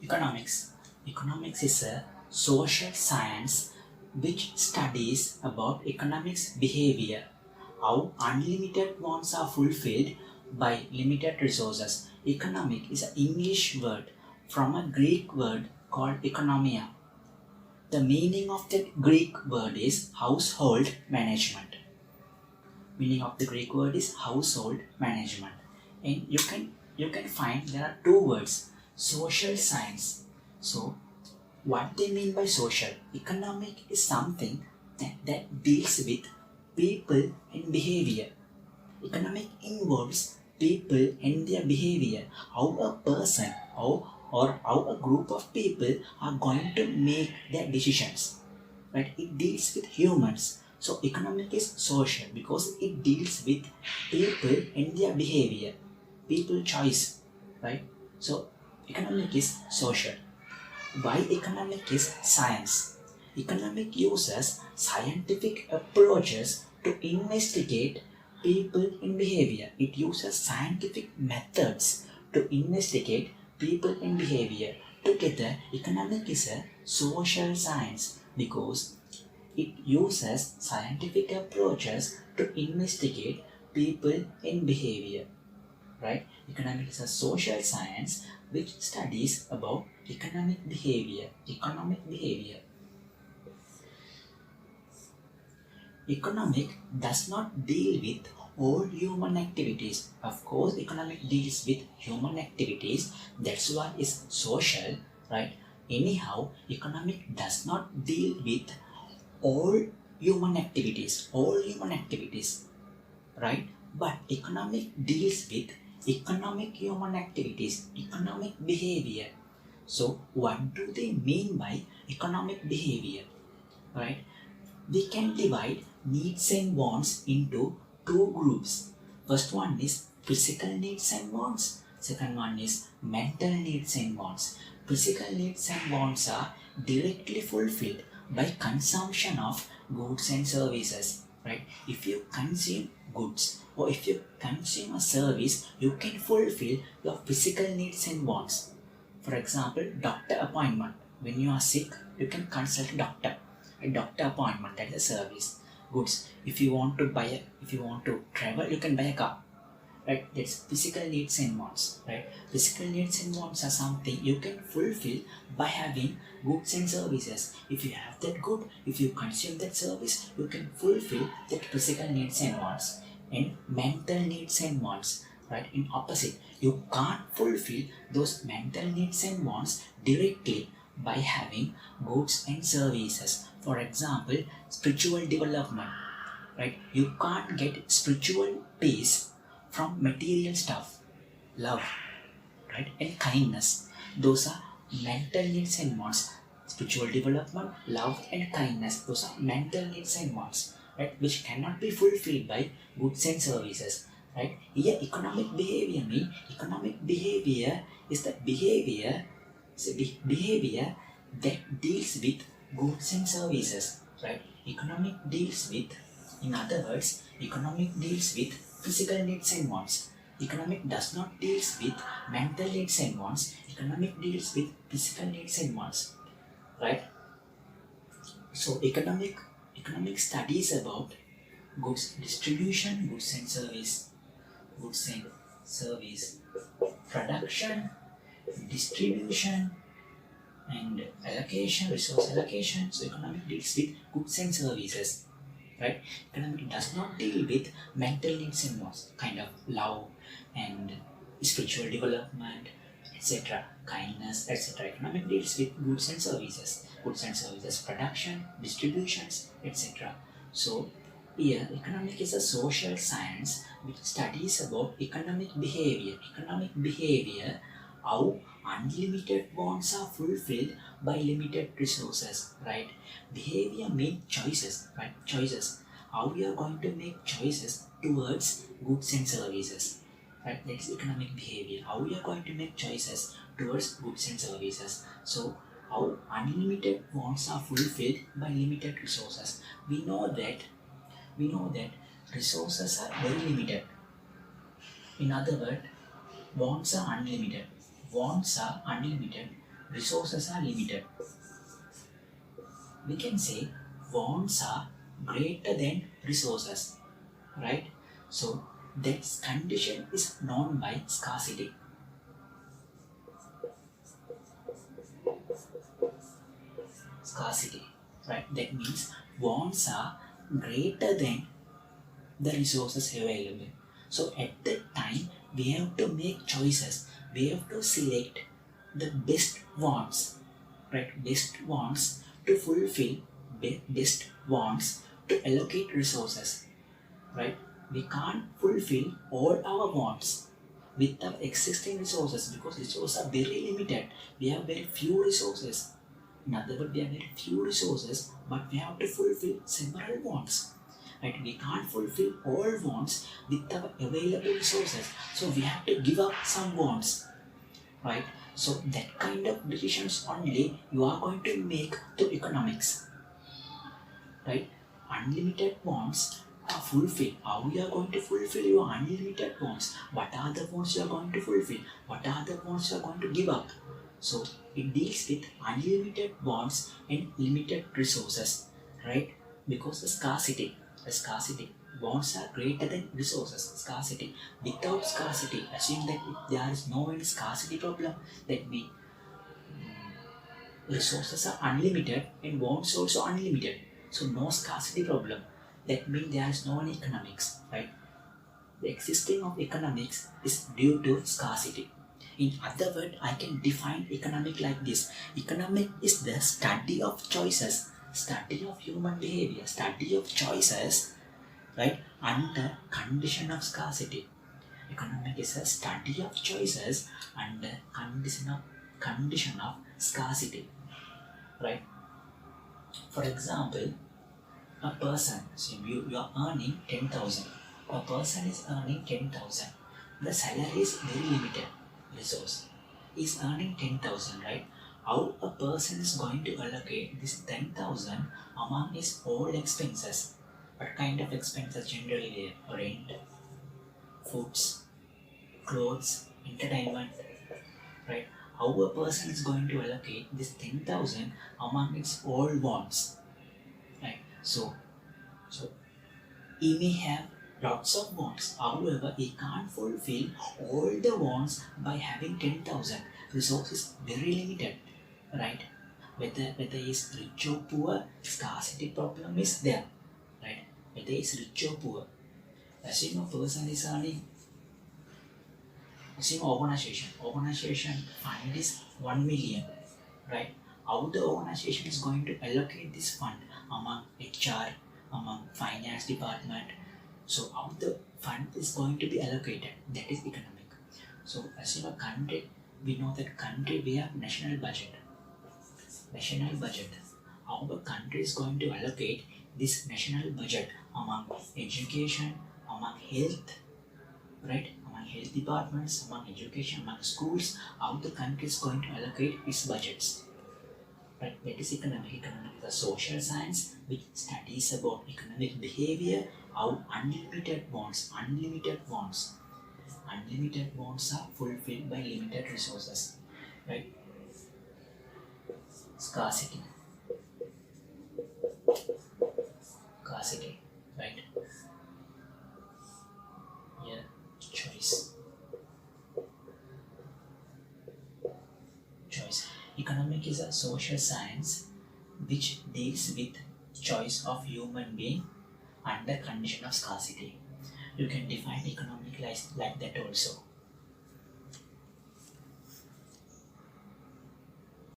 Economics. Economics is a social science which studies about economics behavior, how unlimited wants are fulfilled by limited resources. Economic is an English word from a Greek word called economia. The meaning of the Greek word is household management. Meaning of the Greek word is household management. And you can find there are two words, social science. So what they mean by social? Economic is something that deals with people and behavior. Economic involves people and their behavior. How a person or how a group of people are going to make their decisions. Right? It deals with humans. So economic is social because it deals with people and their behavior. People choice. Right? So economic is social. Why economic is science? Economic uses scientific approaches to investigate people and behavior. It uses scientific methods to investigate people and behavior. Together, economic is a social science because it uses scientific approaches to investigate people and behavior. Right? Economics is a social science which studies about economic behavior. Economic behavior. Economic does not deal with all human activities. Of course, economic deals with human activities. That's why it's social, right? Anyhow, economic does not deal with all human activities. All human activities, right? But economic deals with economic human activities, economic behavior. So what do they mean by economic behavior? Right? We can divide needs and wants into two groups. First one is physical needs and wants. Second one is mental needs and wants. Physical needs and wants are directly fulfilled by consumption of goods and services. Right? If you consume goods or if you consume a service, you can fulfill your physical needs and wants. For example, doctor appointment. When you are sick, you can consult a doctor. A doctor appointment, that is a service. Goods. If you want to travel, you can buy a car. Right? That's physical needs and wants. Right? Physical needs and wants are something you can fulfill by having goods and services. If you have that good, if you consume that service, you can fulfill that physical needs and wants. And mental needs and wants, right? In opposite, you can't fulfill those mental needs and wants directly by having goods and services. For example, spiritual development, right? You can't get spiritual peace from material stuff. Love, right? And kindness. Those are mental needs and wants. Spiritual development, love and kindness. Those are mental needs and wants, right? Which cannot be fulfilled by goods and services. Right? Here economic behavior means economic behavior is the behavior that deals with goods and services. Right? Economic deals with, in other words, economic deals with physical needs and wants. Economic does not deals with mental needs and wants. Economic deals with physical needs and wants. Right? So economic studies about goods distribution, goods and service, production, distribution, and allocation, resource allocation. So economic deals with goods and services. Right? Economic does not deal with mental needs and wants, kind of love and spiritual development, etc., kindness, etc. Economic deals with goods and services, production, distributions, etc. So here, economic is a social science which studies about economic behavior. Economic behavior, how unlimited wants are fulfilled by limited resources, right? Behavior means choices, right? Choices. How we are going to make choices towards goods and services, right? That is economic behavior. How we are going to make choices towards goods and services. So, how unlimited wants are fulfilled by limited resources. We know that resources are very limited. In other words, wants are unlimited. Wants are unlimited, resources are limited. We can say wants are greater than resources, right? So that condition is known by scarcity. Scarcity, right? That means wants are greater than the resources available. So at that time, we have to make choices. We have to select the best wants, right? Best wants to fulfill, best wants to allocate resources, right? We can't fulfill all our wants with our existing resources because resources are very limited. We have very few resources. In other words, we have very few resources, but we have to fulfill several wants. Right? We can't fulfill all wants with our available resources. So we have to give up some wants. Right? So that kind of decisions only you are going to make through economics. Right? Unlimited wants are fulfilled. How we are going to fulfill your unlimited wants? What are the wants you are going to fulfill? What are the wants you are going to give up? So it deals with unlimited wants and limited resources, right? Because the scarcity, wants are greater than resources. Scarcity. Without scarcity, assume that if there is no any scarcity problem, that means resources are unlimited and wants also unlimited. So no scarcity problem. That means there is no any economics, right? The existing of economics is due to scarcity. In other words, I can define economic like this. Economic is the study of choices, study of human behavior, study of choices, right, under condition of scarcity. Economic is a study of choices under condition of scarcity, right? For example, a person, so you are earning 10,000. A person is earning 10,000. The salary is very limited resource. Is earning 10,000, right? How a person is going to allocate this 10,000 among his all expenses? What kind of expenses generally there? Rent, foods, clothes, entertainment, right? How a person is going to allocate this 10,000 among its all wants, right? So he may have lots of wants, however, he can't fulfill all the wants by having 10,000. Resource is very limited, right? Whether he is rich or poor, scarcity problem is there, right? Whether he is rich or poor. Assume a person is earning, assume organization fund is 1 million, right? How the organization is going to allocate this fund among HR, among finance department. So how the fund is going to be allocated, that is economic. So as in a country, we know that country we have national budget. How the country is going to allocate this national budget among education, among health, right? Among health departments, among education, among schools, how the country is going to allocate its budgets. Right? That is economic. Economic is a social science which studies about economic behavior, how unlimited wants are fulfilled by limited resources. Right? Scarcity, right? Yeah, choice. Economic is a social science which deals with choice of human being under condition of scarcity. You can define economic like that also.